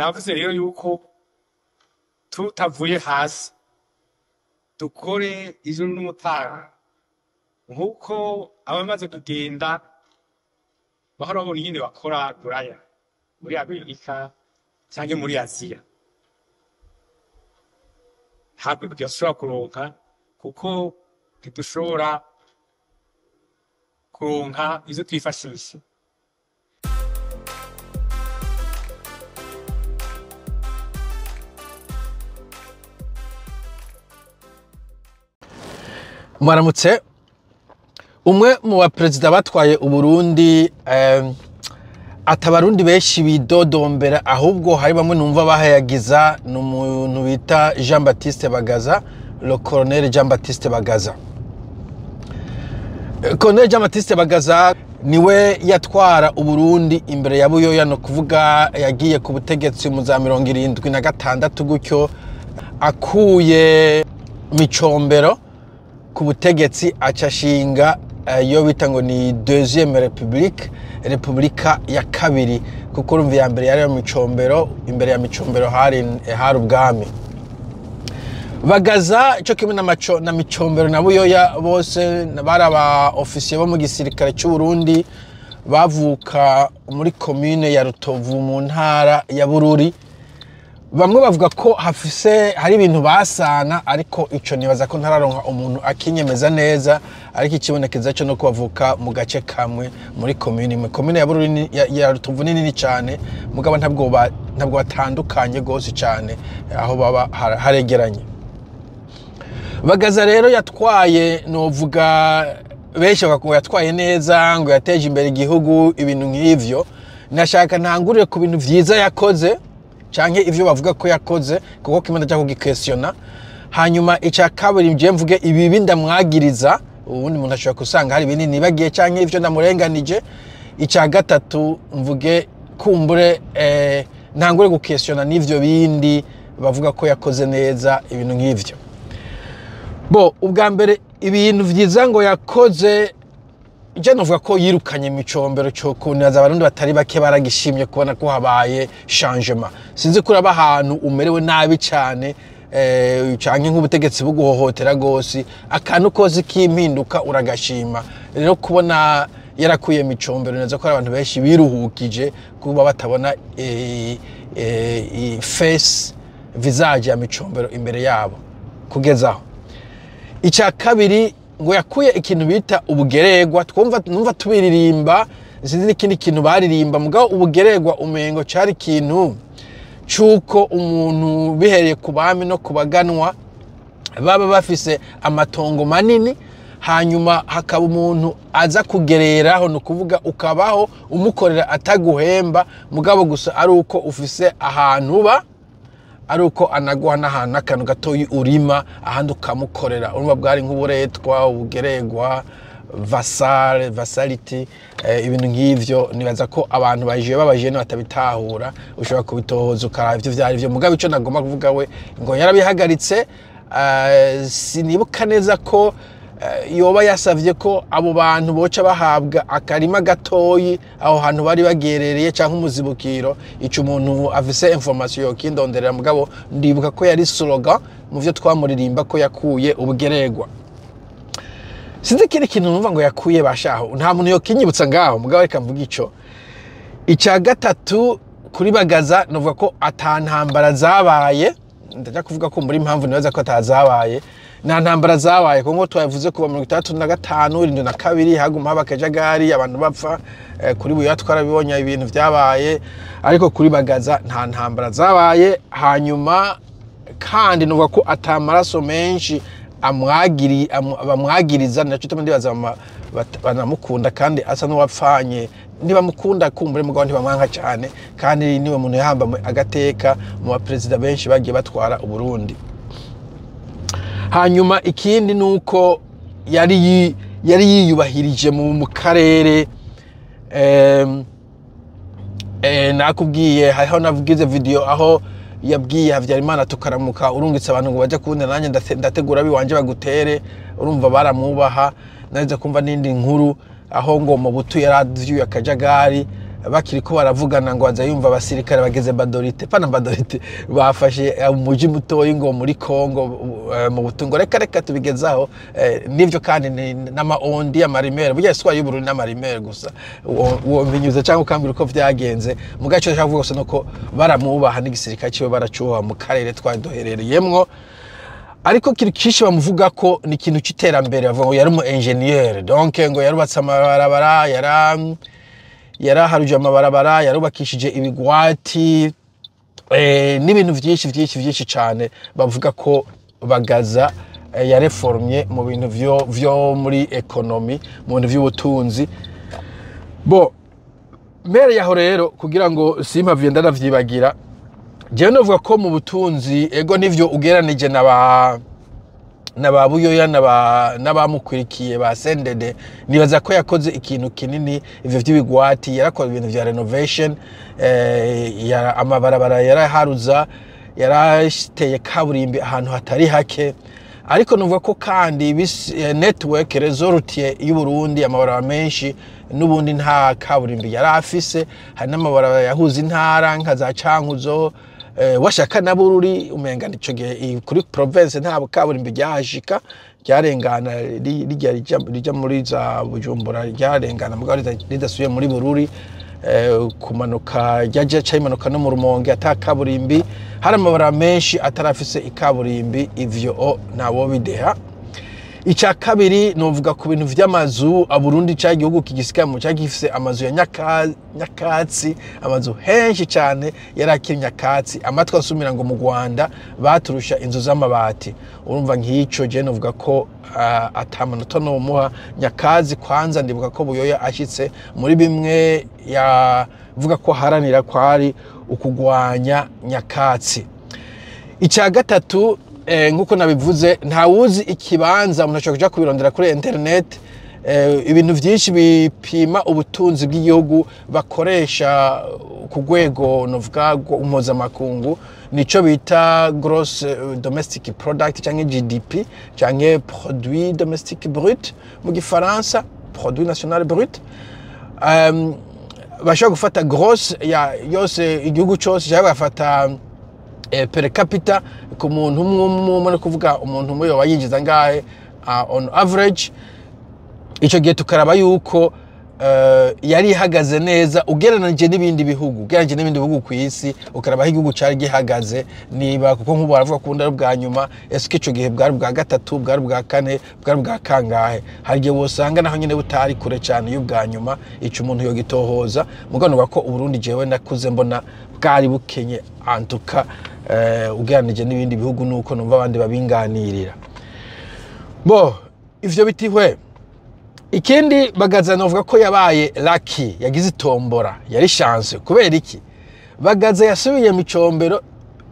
navuze rero yuko tutavuye hasi dukore ijuru n'umutaga nk'uko abamaze kugenda bahora babona ingene bakora buraya muri Amerika cyangwa muri Aziya. Ntabwo dushobora kuronka kuko ntidushobora kuronka izo twifashisha. Mwaramutse. Umwe mu baperezida batwaye Uburundi atabarundi benshi bidodombera, ahubwo hari bamwe numva bahayagiza, n'umuntu bita Jean Baptiste Bagaza, le colonel Jean Baptiste Bagaza. Colonel Jean Baptiste Bagaza niwe yatwara Uburundi imbere ya Buyoya, no kuvuga yagiye ku butegetsi mu za 76 gutyo, akuye Micombero ku butegetsi acashinga yo bita ngo ni deuxième république, repubulika ya kabiri, kuko urumva ya mbere yari Micombero, imbere ya Micombero hari ubwami. Bagaza ico kimwe na Micombero na Buyoya bose bari aba officier bo mu gisirikare cy'u Burundi, bavuka muri commune ya Rutovu mu ntara ya Bururi. Bamwe bavuga ko hari ibintu basana, ariko ico nibaza ko ntararonka umuntu akinyemeza neza, ariko ikibonekeza cyo no kubavuka mu gace kamwe muri commune ya Bururi ya Rutovu nini cyane, mugabo ntabwo batandukanye gose cyane, aho baba haregeranye. Bagaza rero yatwaye, novuga benshi bakako yatwaye neza, ngo yateje imbere igihugu, ibintu nk'ivyo. Nashaka ntangurire ku bintu vyiza yakoze canke ivyo bavuga ko yakoze, kuko kimwe cyo kugikesiona. Hanyuma ica kabiri nje mvuge ibibi ndamwagiriza, ubundi umuntu ashobora kusanga hari binini bagiye canke ivyo ndamurenganije. Ica gatatu mvuge kumbure ntangure gukesiona n'ivyo bindi bavuga ko yakoze neza, ibintu nk'ivyo. Bo ubwa mbere ibintu vyiza ngo yakoze, je novuga ko yirukanye Micombero, cyo kunaza abarundi batari bake baragishimye kubona ko habaye changement. Sinzi kuri ahantu umerewe nabi cyane canke nk'ubutegetsi buguhohotera gose, akantu koze kimpinduka uragashima. Rero kubona yarakuye Micombero, neza ko abantu benshi biruhukije kuba batabona face visage ya Micombero imbere yabo kugezaho. Ica kabiri ngo yakuye ikintu bita ubugeregwa, numva tubiririmba, sinzi n'ikindi kintu baririmba, mugabo ubugeregwa umengo cari ikintu cuko umuntu bihereye ku bami no kubaganwa baba bafise amatongo manini, hanyuma hakaba umuntu aza kugereraho, no kuvuga ukabaho umukorera ataguhemba, mugabo gusa ari uko ufise ahantu uba, ari uko anaguha n'ahantu akantu gatoyi urima, ahandi ukamukorera. Urumva bwari nk'uburetwa, ubugeregwa, vasality, ibintu nk'ivyo. Nibaza ko abantu babaje batabitahura, ushobora kubitohoza ukaraba ivyo vyari vyo, mugabo ico nagomba kuvuga we ngo yarabihagaritse. Sinibuka neza ko yoba yasavye ko abo bantu boca bahabwa akarima gatoyi aho hantu bari bagerereye, canke umuzibukiro. Ico umuntu afise information yokindonderera, mugabo ndibuka ko yari slogan mu vyo twamuririmba ko yakuye ubugeregwa. Sinzi kiri kintu numva ngo yakuye bashaho, nta muntu yokinyibutsa ngaho, mugabo reka mvuga ico. Ica gatatu kuri Bagaza novuga ko atantambara zabaye, ndaja kuvuga ko muri impamvu nibaza ko atazabaye. Nta ntambara zabaye, kuko twavuze kuva 1965 72 haguma haba akajagari, abantu bapfa. Kuri Buyoya twarabibonye ibintu vyabaye, ariko kuri Bagaza nta ntambara zabaye. Hanyuma kandi nuvuga ko atamaraso menshi bamwagiriza, naco tuma ndibaza banamukunda, kandi asa n'uwapfanye. Ntibamukunda kumbure, mugabo ntibamwanka cyane, kandi niwe muntu yahamba agateka mu baperezida benshi bagiye batwara Uburundi. Hanyuma ikindi nuko yari yiyubahirije mu karere. Nakubwiye hariho navugize video aho yabwiye Havyarimana tukaramuka urungitse abantu ngo baje kunde, nanye ndategura biwanje bagutere. Urumva baramubaha. Naza kumva nindi nkuru aho ngo mu butu yaravyuye akajagari, bakiriko baravugana ngo aza yumva abasirikare bageze Badorite pana Badorite bafashe umuji mutoyi ngo muri Kongo mu butungo reka tubigezaho nivyo kandi n'amaondi amarimere burya swa y'Uburundi n'amarimere gusa uwo mbinyuze cyangwa ukambira uko vyagenze mugaco cyavuga gusa nuko baramubaha n'igisirikare ciwe baracuha mu karere twadoherereyemwo ariko kishi bamuvuga ko ni ikintu cy'iterambere bavuga ngo yari umu engineer donc ngo yarubatse amabarabara yaraharuje amabarabara yarubakishije ibigwati n'ibintu byinshi cyane bavuga ko Bagaza yareformye mu bintu vyo muri economy mu bintu by'ubutunzi bo mere yaho rero kugira ngo simpavye ndaravyibagira je novuga ko mu butunzi ego nivyo ugeranije n'ababuyoya n'abamukurikiye ba Sendede nibaza ko yakoze ikintu kinini ivyo vy'ibigwati yarakora ibintu vya renovation amabarabara yaraharuza yarashiteye kaburimbi ahantu hatari hake ariko novuga ko kandi network resortie y'u Burundi amabarabara menshi n'ubundi nta kaburimbi yarafise hari n'amabarabara yahuza intara nka za Cankuzo washaka na Bururi umenga nico gihe kuri province nta kaburimbi ryahashika ryarengana rija muri za Bujumbura ryarengana mugabo ridasuye muri Bururi kumanuka ryaje cyayimanuka no mu Rumonge atakaburimbi hari amabara menshi atarafise ikaburimbi ivyo nabo bideha icya kabiri novuga ku bintu vy'amazu Burundi cya gihugu kigisikamo cyagifise amazu ya nyakatsi amazu henshi cyane yarakiri nyakatsi amatwa asumira ngo mu Rwanda baturusha inzu z'amabati urumva nk'ico je novuga ko atamanota no muha nyakazi kwanza ndibuka ko Buyoya ashitse muri bimwe yavuga ko haranira kwari ukugwanya nyakatsi icya gatatu nguko nabivuze nta wuzi ikibanza umuntu ashobora kuja kubirondera kuri internet ibintu byinshi bipima ubutunzi bw'igihugu bakoresha ku rwego novuga mpuzamakungu nico bita gross domestic product cyangwa GDP cyangwa produit domestique brut mu gifaransa produit national brut bashaka gufata gross ya yose igihugu cyose cyangwa bafata per capita ku muntu umwe kuvuga umuntu umwe wayinjiza ngahe on average ico gihe tukaraba yuko yari ihagaze neza ugereranije n'ibindi bihugu ku isi ukaraba igihugu cyari gihagaze niba kuko nk'ubu baravuga ko ndari bwa nyuma eske ico gihe bwari bwa gatatu bwari bwa kane bwari bwa kangahe hari gihe wosanga naho nyene butari kure cyane y'ubwa nyuma ico umuntu yo gitohoza muganuka ko Burundi jewe nakuze mbona bwari bukenye antuka ugereranije n'ibindi bihugu nuko numva abandi babinganirira bo ivyo bitihwe ikindi Bagaza novuga ko yabaye lucky yagize itombora yari chance kubera iki Bagaza yasubiye mu combero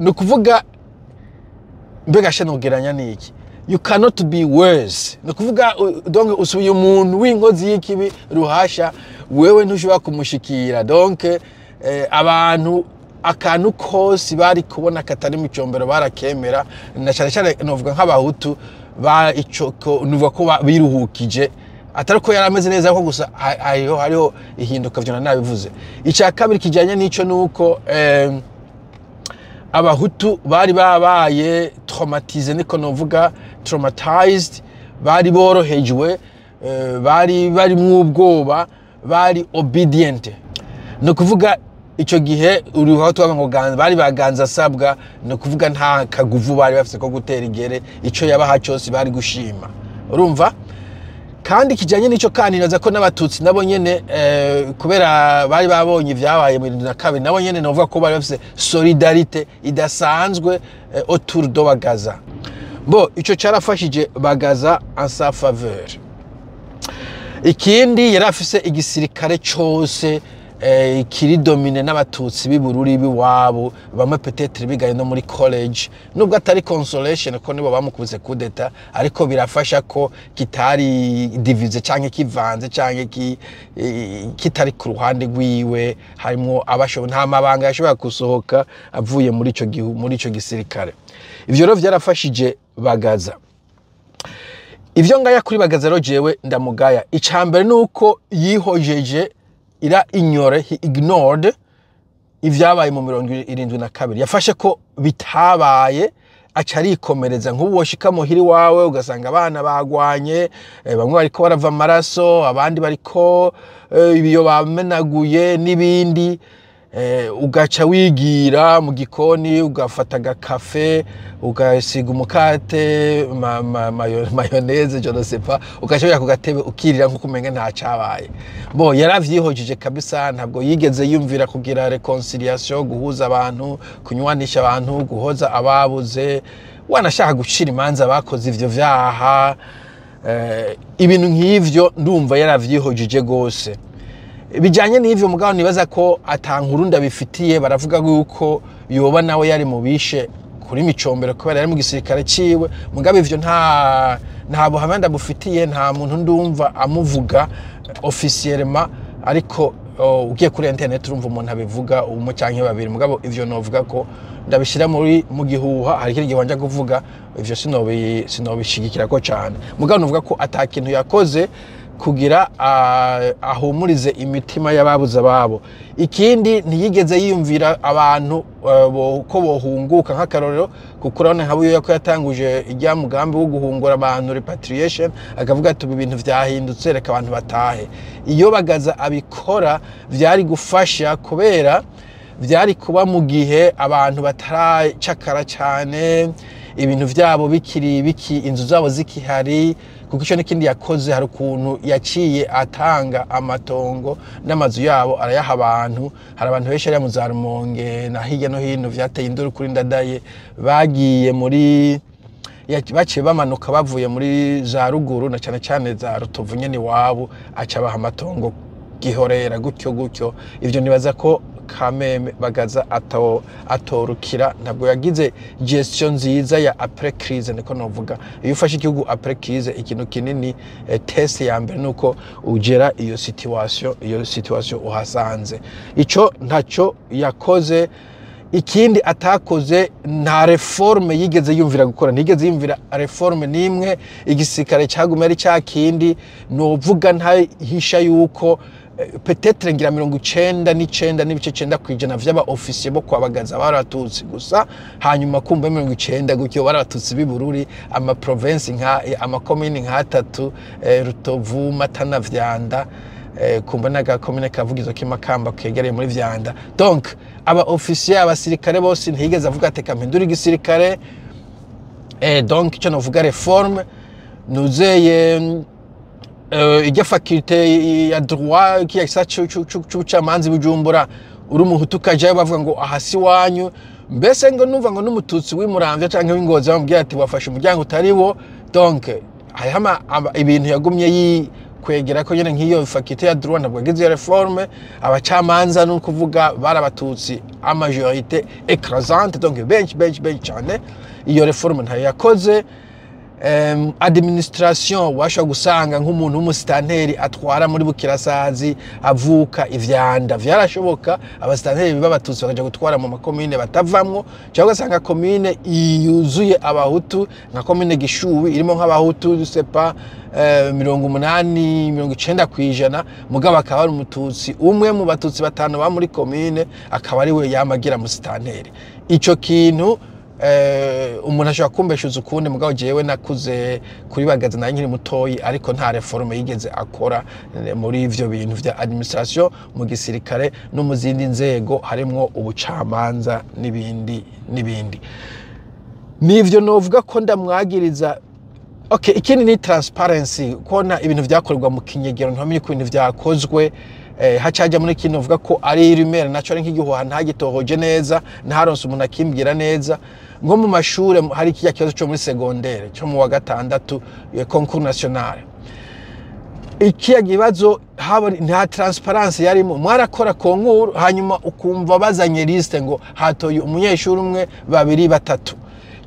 no kuvuga mbega shanogeranya niki you cannot be worse no kuvuga donc usubiye umuntu w'inkozi y'ikibi ruhasha wewe ntushobora kumushikira donc abantu akantu kose bari kubona katari mu combero barakemera na cyane novuga nk'abahutu ba icoko nuvuga ko biruhukije atari ko yarameze neza ko gusa hariho ihinduka byo nabivuze icya kabiri kijanye n'ico nuko abahutu bari babaye traumatized bari borohejwe bari mu ubwoba bari obedient no kuvuga ico gihe uriho twaga ngo bari baganza sabwa no kuvuga nta kaguvu bari bafite ko gutera igere ico yabaha cyose bari gushima urumva kandi kijanye nico kandi naza ko n'abatutsi nabo nyene kubera bari babonye vyabaye mu 2002 nabo nyene novuga ko bari bafite solidarité idasanzwe autour de Bagaza bo ico carafashije Bagaza en sa faveur ikindi yarafise igisirikare cyose kiri domine n'abatutsi b'ibururi biwabo bamwe peut-être bigaye no muri college nubwo atari consolation ko nibo bamukuze kudeta ariko birafasha ko kitari divise canke kivanze canke kitari ku ruhande rwiwe harimo abasho nta mabanga yashobora gusohoka avuye muri ico gisirikare ivyo rero vyarafashije Bagaza ivyo ngaya kuri Bagaza rero jewe ndamugaya icambere nuko yihojeje he ignored ivyabaye mu 72 yafashe ko bitabaye aca arikomereza nk'ubu woshika muhiri wawe ugasanga abana bagwanye bamwe bariko barava amaraso abandi bariko ibiyo bamenaguye n'ibindi ugaca wigira mu gikoni ugafata agakafe ugasiga umukate mayoneze je ne sais pas ugaca ku gatebe ukirira nkuko umenga nta cabaye bo yaravyihojeje kabisa ntabwo yigeze yumvira kugira reconciliation guhuza abantu kunywanisha abantu guhoza ababuze wanashaka gucira imanza bakoze ivyo vyaha ibintu nk'ivyo ndumva yaravyihojeje gose bijanye n'ivyo mugabo nibaza ko atankuru ndabifitiye baravuga yuko yoba nawe yari mubishe kuri micombero kubera yari mu gisirikare ciwe mugabo ivyo nta buhamya bufitiye nta muntu ndumva amuvuga officiellement ariko ugiye kuri internet urumva umuntu abivuga umwe canke babiri mugabo ivyo novuga ko ndabishira mu gihuha hari kiri gihe kuvuga ivyo sinobishigikira ko cyane mugabo novuga ko atakintu yakoze kugira ahumurize imitima y'ababuza babo ikindi ntiyigeze yiyumvira abantu ko bohunguka nk'akarorero kuko urabona nka buyo ko yatanguje ijya mugambi wo guhungura abantu repatriation akavuga ati ibintu vyahindutse reka abantu batahe iyo bagaza abikora vyari gufasha kubera vyari kuba mu gihe abantu bataracakara cyane ibintu vyabo bikiri inzu zabo zikihari kuko ico n'ikindi yakoze hari ukuntu yaciye atanga amatongo n'amazu yabo arayaha abantu hari abantu benshi ari mu za Rumonge na hirya no hino vyateye induru kuri Ndadaye bagiye muri baciye bamanuka bavuye muri za ruguru na cyane za Rutovu nyene wabo aca baha amatongo gihorera gutyo ivyo nibaza ko kameme bagaza atorukira ntabwo yagize gestion nziza ya après crise niko novuga iyo ufashe igihugu après crise ikintu kinini test ya mbere nuko ugera iyo situation uhasanze ico ntaco yakoze ikindi atakoze nta reforme yigeze yumvira gukora ntigeze yumvira reforme nimwe igisirikare cyagumye ari cyakindi novuga ntahisha yuko peut-être ngira 99 n'ibice 9% vy'aba officier bo kwabagaza baratutsi gusa hanyuma kumva 90 gutyo baratutsi bibururi ama province nka ama commune nka 3 Rutovu Matana Vyanda kumva naga commune kavugizo kimakamba kegereye muri Vyanda donc aba officier abasirikare bose ntigeze avuga ati kampindura igisirikare donc cyo novuga reforme nuzeye ijya faculté ya droit qui yasa cy'ubucamanza Bujumbura uri umuhutu kaje bavuga ngo ahasi wanyu mbese ngo numva ngo n'umututsi w'imuramvya canke w'ingozi bambwiye ati wafashe umuryango utariwo donc ayama ibintu yagumye kwegera ko nyene nk'iyo faculté ya droit ntabwo yagize reforme abacamanza no kuvuga barabatutsi a majorité écrasante donc bench cyane iyo reforme ntayo yakoze administration washa gusanga nk'umuntu w'umusitanteri atwara muri Bukirasazi avuka Ivyanda vyarashoboka abasitanteri bibabatutsi bakaja gutwara mu makomine batavamwo cyangwa gasanga komine yuzuye abahutu nka komine Gishubi irimo nk'abahutu sepa 80-90% mugabo akaba ari umututsi umwe mu batutsi batanu ba muri komine akaba ari we yamagira musitanteri ico kintu umuntu ashobora kumbeshuza ukundi mugabo jewe nakuze kuri bagaza na nkiri mutoyi ariko nta reforme yigeze akora muri ivyo bintu vya administration mu gisirikare no mu zindi nzego harimo ubucamanza n'ibindi nivyo novuga ko ndamwagiriza okay ikindi ni transparency kona ibintu vyakorerwa mu kinyegero ntamenye ko ibintu vyakozwe hacaje muri kino uvuga ko ari rumere naco ari nk'igihuha ntagitohoje neza ntaronse umuntu akimbwira neza ngo mu mashure hari kiya kibazo cyo muri secondaire cyo mu wa gatandatu concours national ikiya kibazo nta transparency yarimo mwarakora concours hanyuma ukumva bazanye liste ngo hatoye umunyeshuri umwe babiri batatu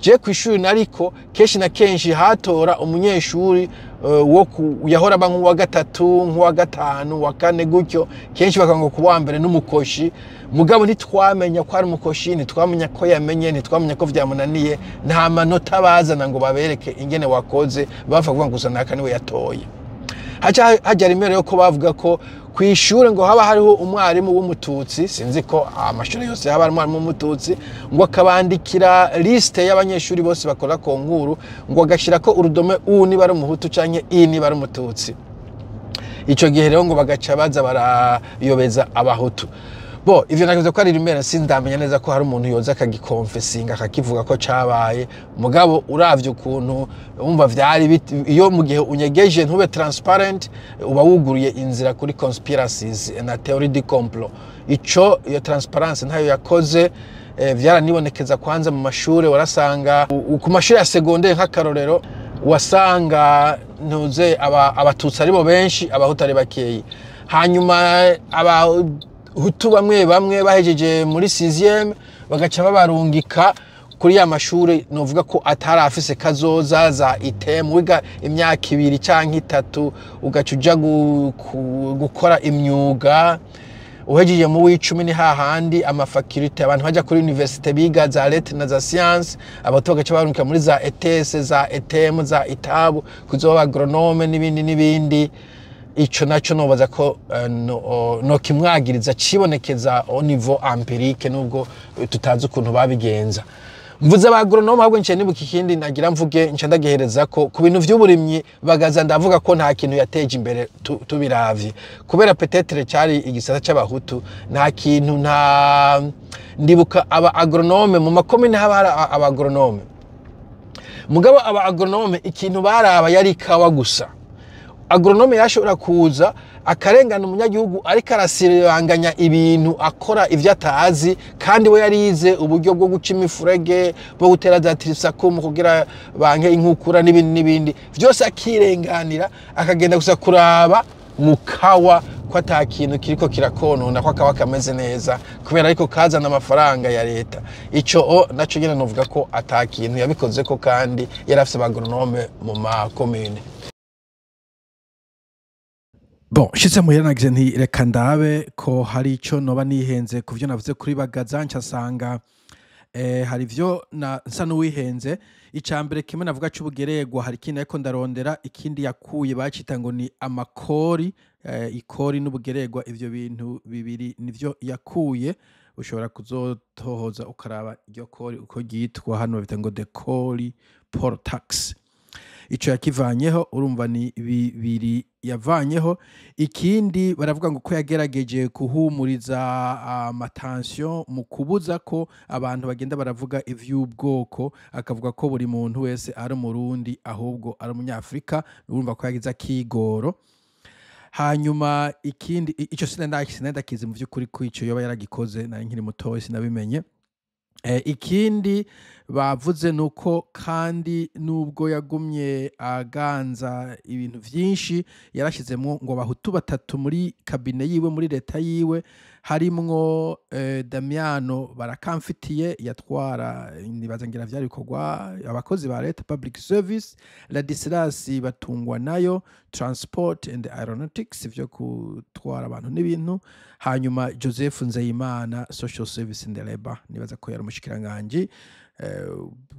je kwishuri nariko keshi na kenshi hatora umunyeshuri wo yahora ba nk'uwa gatatu nk'uwa gatanu wa kane gutyo kenshi bakango kuwa mbere n'umukoshi mugabo ntitwamenya ko ari umukoshi ntitwamenya ko yamenye ntitwamenya ko vyamunaniye nta manota bazana ngo babereke ingene wakoze bavuga ngo gusa nakaniwe yatoye haja rimero yo ko bavuga ko kw'ishure ngo haba hariho umwarimu w'umututsi, sinzi ko amashuri yose haba hari umwarimu w'umututsi, ngo akabandikira liste y'abanyeshuri bose bakora konkuru, ngo agashirako urudome u niba ari umuhutu canke i niba ari umututsi. Ico gihe rero ngo bagaca baza barayobeza abahutu. Bo ivyo navuze ko ari rimwe sindamenya neza ko hari umuntu yoza akagikonfesinga akakivuga ko cabaye, mugabo uravye ukuntu umva vyari iyo mu gihe unyegeje ntube transparent uba wuguruye inzira kuri conspiracies na theory du complot. Iyo transparency ntayo yakoze. Vyaranibonekeza kwanza mu mashure, warasanga ku mashure ya secondaire nk'akarorero wasanga ntuze abatutsi aribo benshi abahutu ari bakeyi, hanyuma abahutu bamwe bahejeje muri 6e bagaca babarungika kuri ya mashure novuga ko atari afise kazoza za ITEM, wiga imyaka 2 canke 3 ugaca uja gukora imyuga. Uhejeje mu w'icumi ni hahandi amafakulite abantu baja kuri universite biga za lettres na za science, abato bagaca barungika muri za ETS za ETM za itabu kuzoba agronome n'ibindi. Ico naco nobaza ko no kimwagiriza cibonekeza au niveau empirique nubwo tutazi ukuntu babigenza. Mvuze abagronome ahubwo nce nibuka ikindi nagira mvuge nce ndagehereza ko ku bintu vy'uburimyi bagaza ndavuga ko nta kintu yateje imbere tubiravye, kubera peut-être cyari igisata c'abahutu, nta kintu ndibuka aba agronome mu makomine haba hari abagronome, mugabo aba agronome ikintu baraba yari kawa gusa. Agronome yashobora kuza akarengana umunyagihugu ariko arasiranganya ibintu akora ivyo atazi, kandi we yarize uburyo bwo guca imifurege, bwo gutera za tirisakumu kugira banke inkukura n'ibindi vyose akirenganira, akagenda gusa kuraba mukawa ko ata kintu kiriko kirakonona ko akawa kameze neza kubera ariko kazana amafaranga ya leta. Ico naco nyene novuga ko ata kintu yabikoze ko, kandi yarafise abagronome mu makomune. Bon, shitse muhira nagize nti reka ndabe ko hari ico noba nihenze kuvyo navuze kuri bagaza, ncasanga hari ivyo nsa n'uwihenze. Icambere kimwe navuga c'ubugeregwa, hari ikindi ariko ndarondera, ikindi yakuye bacita ngo ni amakori, ikori n'ubugeregwa, ivyo bintu bibiri nivyo yakuye. Ushobora kuzotohoza ukaraba iryo kori uko ryitwa, hano bita ngo the kori poll tax. Ico yakivanyeho, urumva ni bibiri yavanyeho. Ikindi baravuga ngo ko yagerageje kuhumuriza amatension mu kubuza ko abantu bagenda baravuga ivy'ubwoko, akavuga ko buri muntu wese ari umurundi ahubwo ari umunyafrika, urumva ko yagize akigoro. Hanyuma ikindi ico sinendakize mu vy'ukuri ko ico yoba yaragikoze, nari nkiri mutoyi sinabimenye. Ikindi bavuze nuko kandi nubwo yagumye aganza ibintu vyinshi, yarashizemwo ngo abahutu 3 muri kabine yiwe muri leta yiwe, harimwo Damiano Barakamfitiye yatwara nibaza ngira vyari bikorwa abakozi ba leta public service, Ladislas Batungwa nayo transport and aeronautics vyo kutwara abantu n'ibintu, hanyuma Joseph Nzeyimana social service and labor, nibaza ko yari umushikiranganje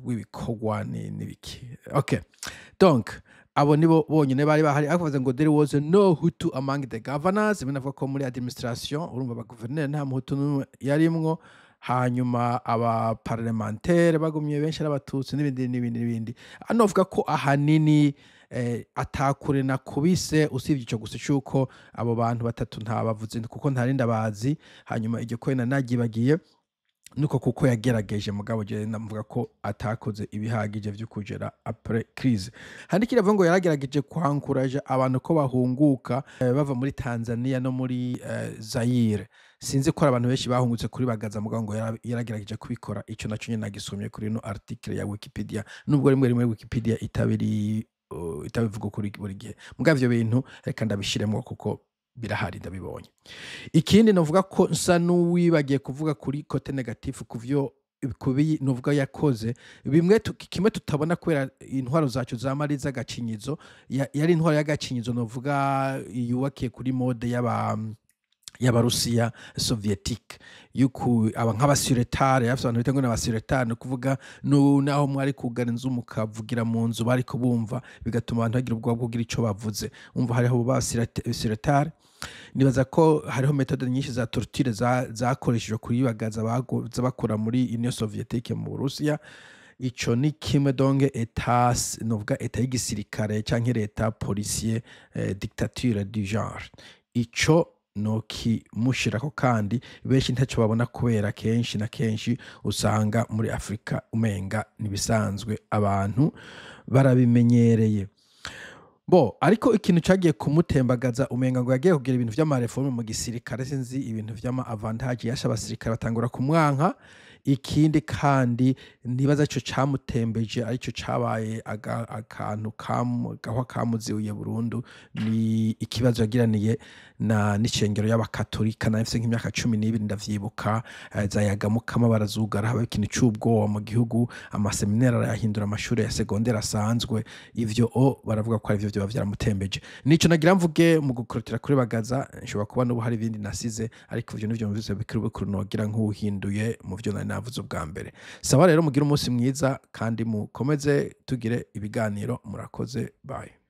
w'ibikorwa n'ibiki. Okay, donc abo nibo bonyene bari bahari. Akavuze ngo there was no Hutu among the governors, binavuga ko muri administration urumva aba governor nta muhutu yarimwo. Hanyuma aba parlementaire bagumye benshi arabatutsi n'ibindi. Anovuga ko ahanini atakure na kubise, usivye ico gusa cyuko abo bantu 3 ntabavuze kuko ntarinda bazi. Hanyuma iryo ko nagibagiye nuko kuko yagerageje, mugabo je ndavuga ko atakoze ibihagije vyo kugera après crise. Handi kiravuga ngo yaragerageje kwankuraje abantu ko bahunguka bava muri Tanzania no muri Zaire. Sinzi ko abantu benshi bahungutse kuri bagaza, mugabo ngo yaragerageje kubikora. Ico naco nyene nagisomye kuri no article ya Wikipedia, nubwo rimwe Wikipedia itabivuga kuri buri gihe, mugabo ivyo bintu reka ndabishiremo kuko birahari ndabibonye. Ikindi novuga ko nsa n'uwibagiye kuvuga kuri kote negative kuvyo kubi novuga yakoze bimwe kimwe tutabona kubera intwaro zacu za Mariza Gacinyizo, yari intwaro y'agacinyizo novuga yubakiye kuri mode y'abarusiya Sovietique yuko aba nk'abasuretare, yafite abantu bitengo n'abasuretare, no kuvuga naho mwari kugana inzu mukavugira mu nzu bari kubumva, bigatuma abantu bagira ubwoba bwo kugira ico bavuze. Umva hariho abasuretare. nibaza ko hariho metode nyinshi za torture zakoreshejwe kuri bagaza bakora muri Union Soviétique mu Burusiya. Ico ni kimwe donge etat novuga etat y'igisirikare canke leta policier dictature du genre. Ico no kimushirako kandi benshi ntaco babona kubera kenshi na kenshi usanga muri Afrika umenga nibisanzwe abantu barabimenyereye. Ariko ikintu cagiye kumutembagaza umenga ngo yagiye kugira ibintu vy'amareforme mu gisirikare, sinzi ibintu vy'ama avantage yasha abasirikare batangura kumwanka. Ikindi kandi nibaza ico camutembeje arico cabaye akantu gahwa kamuziye burundu ni ikibazo yagiraniye n'icengero y'abakatolika na mfise nk'imyaka 12 ndavyibuka zayagamukama barazugara haba ikintu c'ubwoba mu gihugu, amaseminari arahindura amashuri ya secondaire asanzwe. Ivyo baravuga ko ari byo byo vyaramutembeje. Nico nagira mvuge mu gukorotera kuri bagaza, nshobora kuba n'ubu hari ibindi nasize, ariko ivyo nivyo mvuze bikiri nogira nk'uhinduye mu vyo navuze ubwa mbere. Sawa rero mugira umunsi mwiza kandi mukomeze tugire ibiganiro. Murakoze, bye.